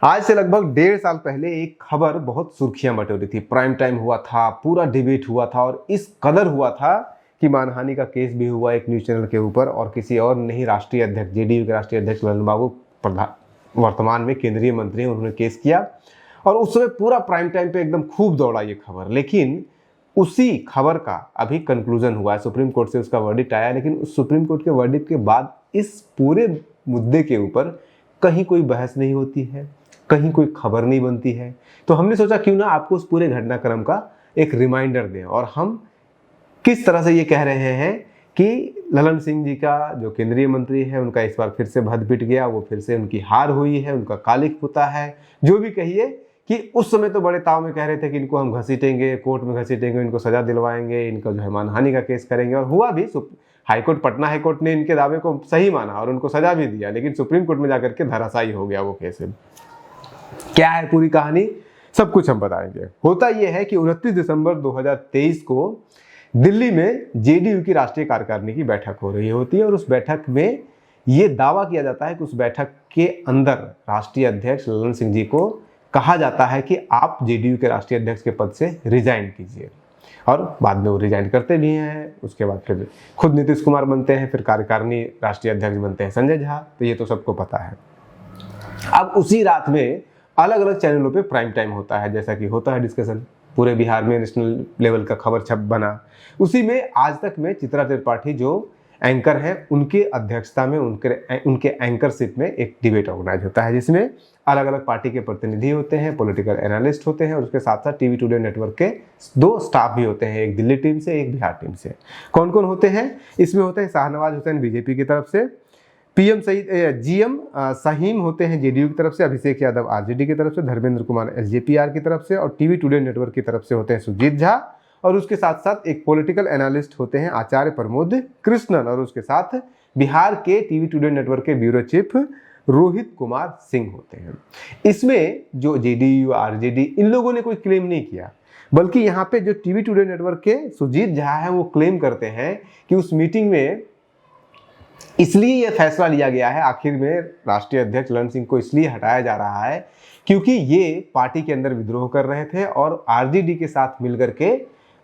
आज से लगभग 1.5 साल पहले एक खबर बहुत सुर्खियां बटोरी थी। प्राइम टाइम हुआ था, पूरा डिबेट हुआ था और इस कदर हुआ था कि मानहानि का केस भी हुआ एक न्यूज चैनल के ऊपर, और किसी और नहीं, राष्ट्रीय अध्यक्ष, जेडीयू के राष्ट्रीय अध्यक्ष ललन बाबू, प्रधान वर्तमान में केंद्रीय मंत्री हैं, उन्होंने केस किया। और उस समय पूरा प्राइम टाइम पे एकदम खूब दौड़ा ये खबर। लेकिन उसी खबर का अभी कंक्लूजन हुआ है, सुप्रीम कोर्ट से उसका वर्डिक्ट आया। लेकिन उस सुप्रीम कोर्ट के वर्डिक्ट के बाद इस पूरे मुद्दे के ऊपर कहीं कोई बहस नहीं होती है, कहीं कोई खबर नहीं बनती है। तो हमने सोचा क्यों ना आपको उस पूरे घटनाक्रम का एक रिमाइंडर दें, और हम किस तरह से ये कह रहे हैं कि ललन सिंह जी का जो केंद्रीय मंत्री है, उनका इस बार फिर से भद पिट गया, वो फिर से उनकी हार हुई है, उनका कालिक पुता है। जो भी कहिए कि उस समय तो बड़े ताव में कह रहे थे कि इनको हम घसीटेंगे, कोर्ट में घसीटेंगे, इनको सजा दिलवाएंगे, इनका जो है मानहानि का केस करेंगे। और हुआ भी, हाईकोर्ट, पटना हाईकोर्ट ने इनके दावे को सही माना और उनको सजा भी दिया। लेकिन सुप्रीम कोर्ट में जाकर के धराशायी हो गया वो केस। क्या है पूरी कहानी, सब कुछ हम बताएंगे। होता यह है कि 29 दिसंबर 2023 को दिल्ली में जेडीयू की राष्ट्रीय कार्यकारिणी की बैठक हो रही होती है, और उस बैठक में ये दावा किया जाता है कि उस बैठक के अंदर राष्ट्रीय अध्यक्ष ललन सिंह जी को कहा जाता है कि आप जेडीयू के राष्ट्रीय अध्यक्ष के पद से रिजाइन कीजिए। और बाद में वो रिजाइन करते भी हैं। उसके बाद फिर खुद नीतीश कुमार बनते हैं, फिर कार्यकारिणी राष्ट्रीय अध्यक्ष बनते हैं संजय झा। तो ये तो सबको पता है। अब उसी रात में अलग अलग चैनलों पे प्राइम टाइम होता है, जैसा कि होता है डिस्कशन, पूरे बिहार में नेशनल लेवल का खबर छप बना। उसी में आज तक में चित्रा त्रिपाठी जो एंकर हैं, उनके अध्यक्षता में, उनके एंकरशिप में एक डिबेट ऑर्गेनाइज होता है, जिसमें अलग अलग पार्टी के प्रतिनिधि होते हैं, पॉलिटिकल एनालिस्ट होते हैं, और उसके साथ साथ टीवी टुडे नेटवर्क के 2 स्टाफ भी होते हैं, एक दिल्ली टीम से, एक बिहार टीम से। कौन कौन होते हैं इसमें? होते हैं शाहनवाज हुसैन बीजेपी की तरफ से, जीएम सहीम होते हैं जेडीयू की तरफ से, अभिषेक यादव आरजेडी की तरफ से, धर्मेंद्र कुमार एसजेपीआर की तरफ से, और टीवी टुडे नेटवर्क की तरफ से होते हैं सुजीत झा। और उसके साथ साथ एक पॉलिटिकल एनालिस्ट होते हैं आचार्य प्रमोद कृष्णन, और उसके साथ बिहार के टीवी टुडे नेटवर्क के ब्यूरो चीफ रोहित कुमार सिंह होते हैं। इसमें जो जेडीयू, आरजेडी, इन लोगों ने कोई क्लेम नहीं किया, बल्कि यहाँ पे जो टीवी टुडे नेटवर्क के सुजीत झा है, वो क्लेम करते हैं कि उस मीटिंग में इसलिए यह फैसला लिया गया है, आखिर में राष्ट्रीय अध्यक्ष ललन सिंह को इसलिए हटाया जा रहा है क्योंकि ये पार्टी के अंदर विद्रोह कर रहे थे और आरजेडी के साथ मिलकर के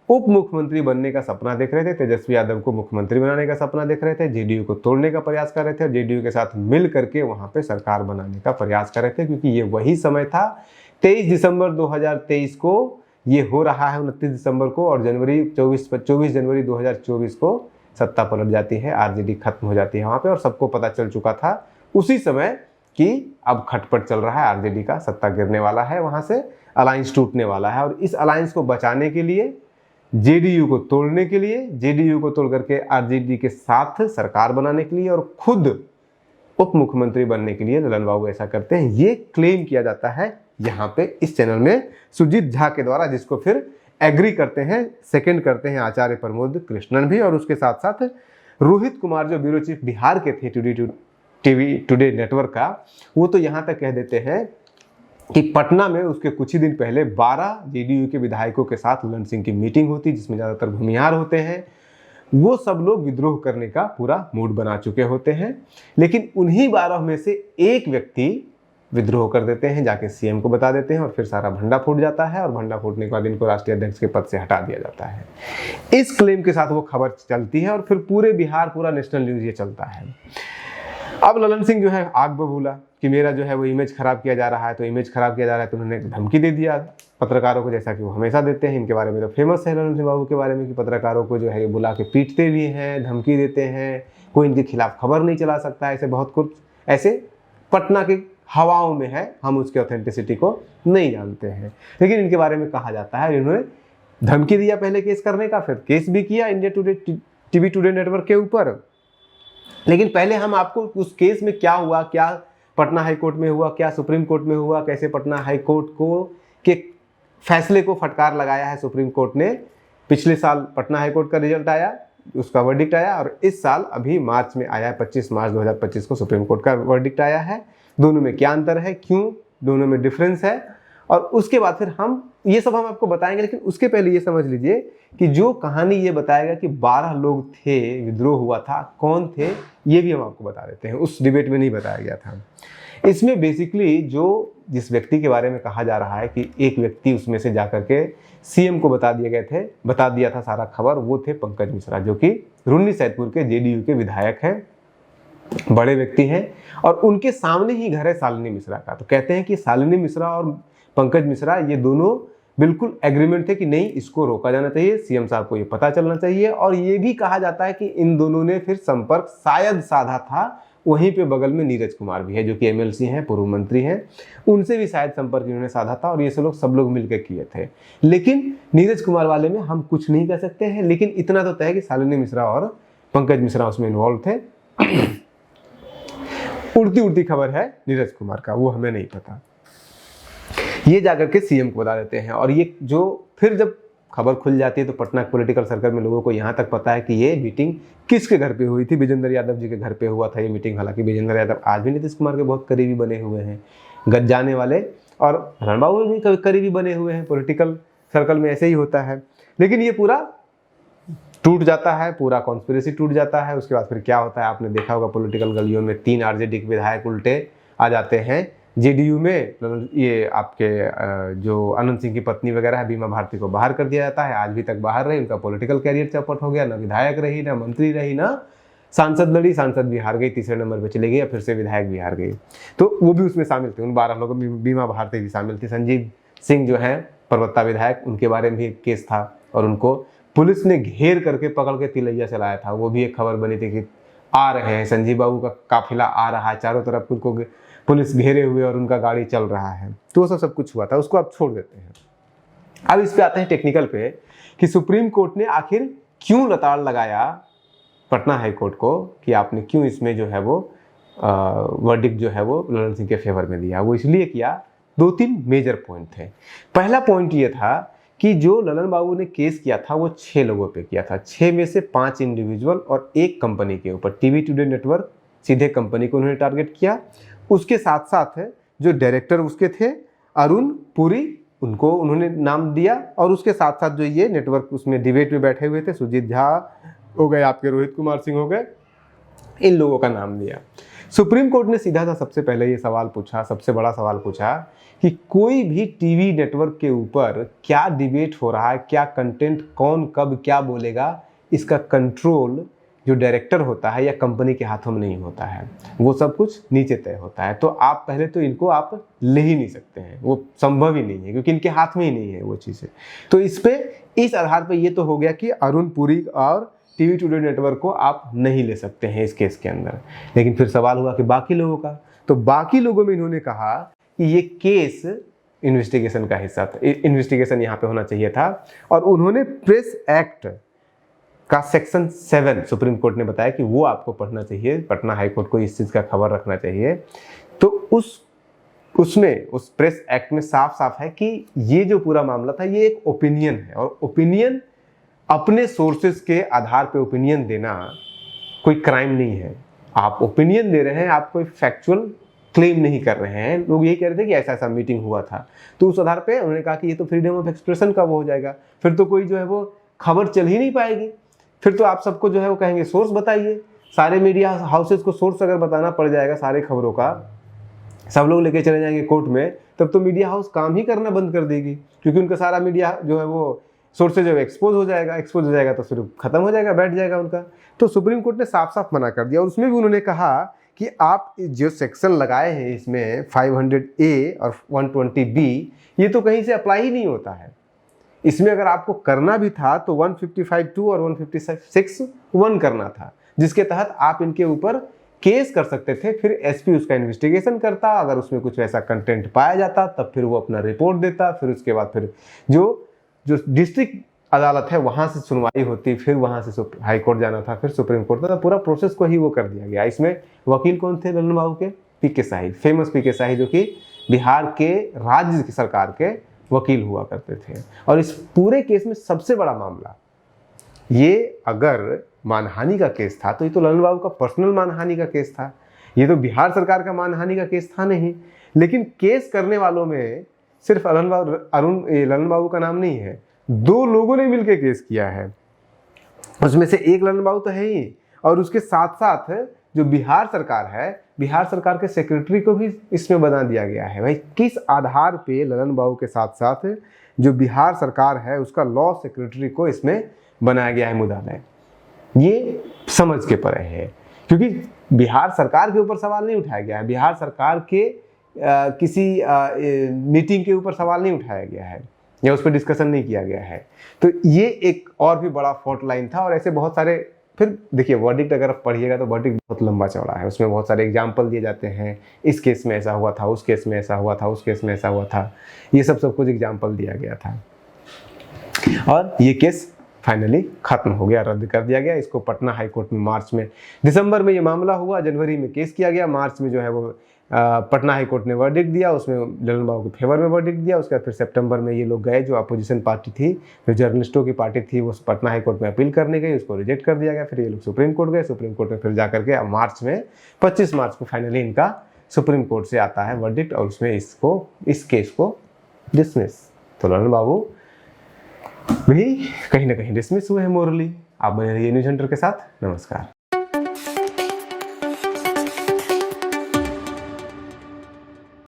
उप मुख्यमंत्री बनने का सपना देख रहे थे, तेजस्वी यादव को मुख्यमंत्री बनाने का सपना देख रहे थे, जेडीयू को तोड़ने का प्रयास कर रहे थे, और जेडीयू के साथ मिल करके वहां पे सरकार बनाने का प्रयास कर रहे थे। क्योंकि ये वही समय था, 23 दिसंबर 2023 को ये हो रहा है, 29 दिसंबर को, और 24 जनवरी 2024 को सत्ता पलट जाती है, आरजेडी खत्म हो जाती है वहां पे। और सबको पता चल चुका था उसी समय कि अब खटपट चल रहा है, आरजेडी का सत्ता गिरने वाला है, वहां से अलायंस टूटने वाला है। और इस अलायंस को बचाने के लिए, जेडीयू को तोड़ने के लिए, जेडीयू को तोड़ करके आरजेडी के साथ सरकार बनाने के लिए और खुद उप मुख्यमंत्री बनने के लिए ललन बाबू ऐसा करते हैं, ये क्लेम किया जाता है यहाँ पे इस चैनल में सुजीत झा के द्वारा, जिसको फिर एग्री करते हैं, सेकंड करते हैं आचार्य प्रमोद कृष्णन भी, और उसके साथ साथ रोहित कुमार जो ब्यूरो चीफ बिहार के थे टीवी टुडे नेटवर्क का, वो तो यहाँ तक कह देते हैं कि पटना में उसके कुछ ही दिन पहले 12 जेडीयू के विधायकों के साथ ललन सिंह की मीटिंग होती, जिसमें ज़्यादातर भूमिहार होते हैं। वो सब लोग विद्रोह करने का पूरा मूड बना चुके होते हैं। लेकिन उन्हीं 12 में से एक व्यक्ति विद्रोह कर देते हैं, जाके सीएम को बता देते हैं, और फिर सारा भंडा फूट जाता है, और भंडा फूटने के बाद इनको राष्ट्रीय अध्यक्ष के पद से हटा दिया जाता है। इस क्लेम के साथ वो खबर चलती है, और फिर पूरे बिहार, पूरा नेशनल न्यूज ये चलता है। अब ललन सिंह जो है आग बबूला कि मेरा जो है वो इमेज खराब किया जा रहा है, तो इमेज खराब किया जा रहा है, तो उन्होंने धमकी दे दिया पत्रकारों को, जैसा कि वो हमेशा देते हैं। इनके बारे में तो फेमस है ललन सिंह बाबू के बारे में कि पत्रकारों को जो है ये बुला के पीटते भी हैं, धमकी देते हैं, कोई इनके खिलाफ खबर नहीं चला सकता, ऐसे बहुत कुछ ऐसे पटना के हवाओं में है, हम उसके ऑथेंटिसिटी को नहीं जानते हैं। लेकिन इनके बारे में कहा जाता है इन्होंने धमकी दिया पहले केस करने का, फिर केस भी किया India today TV today network के ऊपर। लेकिन पहले हम आपको उस केस में क्या हुआ, क्या पटना हाई कोर्ट में हुआ, क्या सुप्रीम कोर्ट में हुआ, कैसे पटना हाई कोर्ट को के फैसले को फटकार लगाया है सुप्रीम कोर्ट ने। पिछले साल पटना हाई कोर्ट का रिजल्ट आया, उसका वर्डिक्ट आया, और इस साल अभी मार्च में आया है, 25 मार्च 2025 को सुप्रीम कोर्ट का वर्डिक्ट आया है। दोनों में क्या अंतर है, क्यों दोनों में डिफरेंस है, और उसके बाद फिर हम ये सब हम आपको बताएंगे। लेकिन उसके पहले ये समझ लीजिए कि जो कहानी ये बताएगा कि 12 लोग थे, विद्रोह हुआ था, कौन थे, ये भी हम आपको बता देते हैं, उस डिबेट में नहीं बताया गया था। इसमें बेसिकली जो जिस व्यक्ति के बारे में कहा जा रहा है कि एक व्यक्ति उसमें से जाकर के सीएम को बता दिया था सारा खबर, वो थे पंकज मिश्रा, जो कि रुन्नी सैदपुर के जेडीयू के विधायक हैं, बड़े व्यक्ति हैं, और उनके सामने ही घर है शालिनी मिश्रा का। तो कहते हैं कि शालिनी मिश्रा और पंकज मिश्रा ये दोनों बिल्कुल एग्रीमेंट थे कि नहीं, इसको रोका जाना चाहिए, सीएम साहब को ये पता चलना चाहिए। और ये भी कहा जाता है कि इन दोनों ने फिर संपर्क शायद साधा था, वहीं पे बगल में नीरज कुमार भी है जो कि एमएलसी हैं, पूर्व मंत्री हैं, उनसे भी शायद संपर्क इन्होंने साधा था, और ये सब लोग मिलकर किए थे। लेकिन नीरज कुमार वाले में हम कुछ नहीं कह सकते हैं, लेकिन इतना तो तय है कि शालिनी मिश्रा और पंकज मिश्रा उसमें इन्वॉल्व थे। उड़ती खबर है नीरज कुमार का, वो हमें नहीं पता, ये जाकर के सीएम को बता देते हैं। और ये जो फिर जब खबर खुल जाती है तो पटना पॉलिटिकल सर्कल में लोगों को यहाँ तक पता है कि ये मीटिंग किसके घर पे हुई थी, विजेंद्र यादव जी के घर पे हुआ था ये मीटिंग। हालांकि विजेंद्र यादव आज भी नीतीश कुमार के बहुत करीबी बने हुए हैं, गज जाने वाले, और रणबाबू भी करीबी बने हुए हैं, पॉलिटिकल सर्कल में ऐसे ही होता है। लेकिन ये पूरा टूट जाता है, पूरा कॉन्स्पिरेसी टूट जाता है। उसके बाद फिर क्या होता है आपने देखा होगा, पॉलिटिकल गलियों में 3 आरजेडी के विधायक उल्टे आ जाते हैं जेडीयू में। ये आपके जो अनंत सिंह की पत्नी वगैरह है, बीमा भारती को बाहर कर दिया जाता है, आज भी तक बाहर रही, उनका पॉलिटिकल कैरियर चौपट हो गया, ना विधायक रही, ना मंत्री रही, ना सांसद लड़ी, सांसद भी हार गई, तीसरे नंबर पे चली गई, फिर से विधायक भी हार गई। तो वो भी उसमें शामिल थे, उन 12 लोगों में बीमा भारती भी शामिल थी। संजीव सिंह जो है परबत्ता विधायक, उनके बारे में भी एक केस था, और उनको पुलिस ने घेर करके पकड़ के तिलैया चलाया था। वो भी एक खबर बनी थी कि आ रहे हैं, संजीव बाबू का काफिला आ रहा है, चारों तरफ उनको पुलिस घेरे हुए और उनका गाड़ी चल रहा है। तो वो सब कुछ हुआ था, उसको आप छोड़ देते हैं। अब इस पे आते हैं टेक्निकल पे कि सुप्रीम कोर्ट ने आखिर क्यों लताड़ लगाया पटना हाई कोर्ट को कि आपने क्यों इसमें जो है वो वर्डिक्ट जो है वो ललन सिंह के फेवर में दिया। वो इसलिए किया, 2-3 मेजर पॉइंट थे। पहला पॉइंट ये था कि जो ललन बाबू ने केस किया था वो 6 लोगों पे किया था, 6 में से 5 इंडिविजुअल और 1 कंपनी के ऊपर। टीवी टुडे नेटवर्क सीधे कंपनी को उन्होंने टारगेट किया। उसके साथ साथ जो डायरेक्टर उसके थे अरुण पुरी, उनको उन्होंने नाम दिया, और उसके साथ साथ जो ये नेटवर्क उसमें डिबेट में बैठे हुए थे, सुजीत झा हो गए, आपके रोहित कुमार सिंह हो गए, इन लोगों का नाम दिया। सुप्रीम कोर्ट ने सीधा सा सबसे पहले ये सवाल पूछा, सबसे बड़ा सवाल पूछा कि कोई भी टीवी नेटवर्क के ऊपर क्या डिबेट हो रहा है, क्या कंटेंट, कौन कब क्या बोलेगा, इसका कंट्रोल जो डायरेक्टर होता है या कंपनी के हाथों में नहीं होता है, वो सब कुछ नीचे तय होता है। तो आप पहले तो इनको आप ले ही नहीं सकते हैं, वो संभव ही नहीं है, क्योंकि इनके हाथ में ही नहीं है वो चीज़ें। तो इस आधार पर ये तो हो गया कि अरुण पुरी और टीवी टुडे नेटवर्क को आप नहीं ले सकते हैं इस केस के अंदर। लेकिन फिर सवाल हुआ कि बाकी लोगों का, तो बाकी लोगों में इन्होंने कहा कि ये केस इन्वेस्टिगेशन का हिस्सा था, इन्वेस्टिगेशन यहाँ पे होना चाहिए था, और उन्होंने प्रेस एक्ट का सेक्शन 7 सुप्रीम कोर्ट ने बताया कि वो आपको पढ़ना चाहिए, पटना हाई कोर्ट को इस चीज़ का खबर रखना चाहिए। तो उसमें उस प्रेस एक्ट में साफ साफ है कि ये जो पूरा मामला था ये एक ओपिनियन है, और ओपिनियन अपने सोर्सेज के आधार पे ओपिनियन देना कोई क्राइम नहीं है। आप ओपिनियन दे रहे हैं, आप कोई फैक्चुअल क्लेम नहीं कर रहे हैं। लोग यही कह रहे थे कि ऐसा ऐसा मीटिंग हुआ था, तो उस आधार पे उन्होंने कहा कि ये तो फ्रीडम ऑफ एक्सप्रेशन का वो हो जाएगा, फिर तो कोई जो है वो खबर चल ही नहीं पाएगी, फिर तो आप सबको जो है वो कहेंगे सोर्स बताइए। सारे मीडिया हाउसेज को सोर्स अगर बताना पड़ जाएगा सारे खबरों का, सब लोग लेके चले जाएंगे कोर्ट में, तब तो मीडिया हाउस काम ही करना बंद कर देगी, क्योंकि उनका सारा मीडिया जो है वो सोर्सेज जो एक्सपोज हो जाएगा तो फिर खत्म हो जाएगा, बैठ जाएगा उनका। तो सुप्रीम कोर्ट ने साफ साफ मना कर दिया, और उसमें भी उन्होंने कहा कि आप जो सेक्शन लगाए हैं इसमें 500A और 120B, ये तो कहीं से अप्लाई ही नहीं होता है। इसमें अगर आपको करना भी था तो 155(2) और 156(1) करना था, जिसके तहत आप इनके ऊपर केस कर सकते थे। फिर एसपी उसका इन्वेस्टिगेशन करता, अगर उसमें कुछ ऐसा कंटेंट पाया जाता तब फिर वो अपना रिपोर्ट देता, फिर उसके बाद फिर जो डिस्ट्रिक्ट अदालत है वहां से सुनवाई होती, फिर वहां से हाई कोर्ट जाना था, फिर सुप्रीम कोर्ट था। तो पूरा प्रोसेस को ही वो कर दिया गया। इसमें वकील कौन थे ललन बाबू के? पीके शाही, फेमस पीके शाही, जो कि बिहार के राज्य की सरकार के वकील हुआ करते थे। और इस पूरे केस में सबसे बड़ा मामला ये, अगर मानहानि का केस था तो ये तो ललन बाबू का पर्सनल मानहानि का केस था, ये तो बिहार सरकार का मानहानि का केस था नहीं। लेकिन केस करने वालों में सिर्फ ललन बाबू का नाम नहीं है, 2 लोगों ने मिलकर केस किया है। उसमें से एक ललन बाबू तो है ही, और उसके साथ साथ जो बिहार सरकार है, बिहार सरकार के सेक्रेटरी को भी इसमें बना दिया गया है। भाई किस आधार पे ललन बाबू के साथ साथ जो बिहार सरकार है उसका लॉ सेक्रेटरी को इसमें बनाया गया है मुदालय, ये समझ के परे है। क्योंकि बिहार सरकार के ऊपर सवाल नहीं उठाया गया है, बिहार सरकार के किसी मीटिंग के ऊपर सवाल नहीं उठाया गया है या उस पर डिस्कशन नहीं किया गया है। तो ये एक और भी बड़ा फॉल्ट लाइन था। और ऐसे बहुत सारे, फिर देखिए वर्डिक्ट अगर आप पढ़िएगा तो वर्डिक्ट बहुत लंबा चौड़ा है, उसमें बहुत सारे एग्जाम्पल दिए जाते हैं, इस केस में ऐसा हुआ था, उस केस में ऐसा हुआ था, उस केस में ऐसा हुआ था, ये सब कुछ एग्जाम्पल दिया गया था। और ये केस फाइनली खत्म हो गया, रद्द कर दिया गया। इसको पटना हाई कोर्ट में मार्च में, दिसंबर में ये मामला हुआ, जनवरी में केस किया गया, मार्च में जो है वो पटना हाई कोर्ट ने वर्डिक्ट दिया, उसमें ललन बाबू के फेवर में वर्डिक्ट दिया। उसके बाद फिर सितंबर में ये लोग गए, जो अपोजिशन पार्टी थी, जो जर्नलिस्टों की पार्टी थी, वो पटना हाई कोर्ट में अपील करने गई, उसको रिजेक्ट कर दिया गया। फिर ये लोग सुप्रीम कोर्ट गए, सुप्रीम कोर्ट में फिर जाकर के मार्च में 25 मार्च को फाइनली इनका सुप्रीम कोर्ट से आता है वर्डिक्ट, और उसमें इस केस को डिसमिस। तो ललन बाबू भी कहीं ना कहीं डिसमिस हुए हैं मोरली। आप बने रहिए न्यूज़ हंटर के साथ। नमस्कार।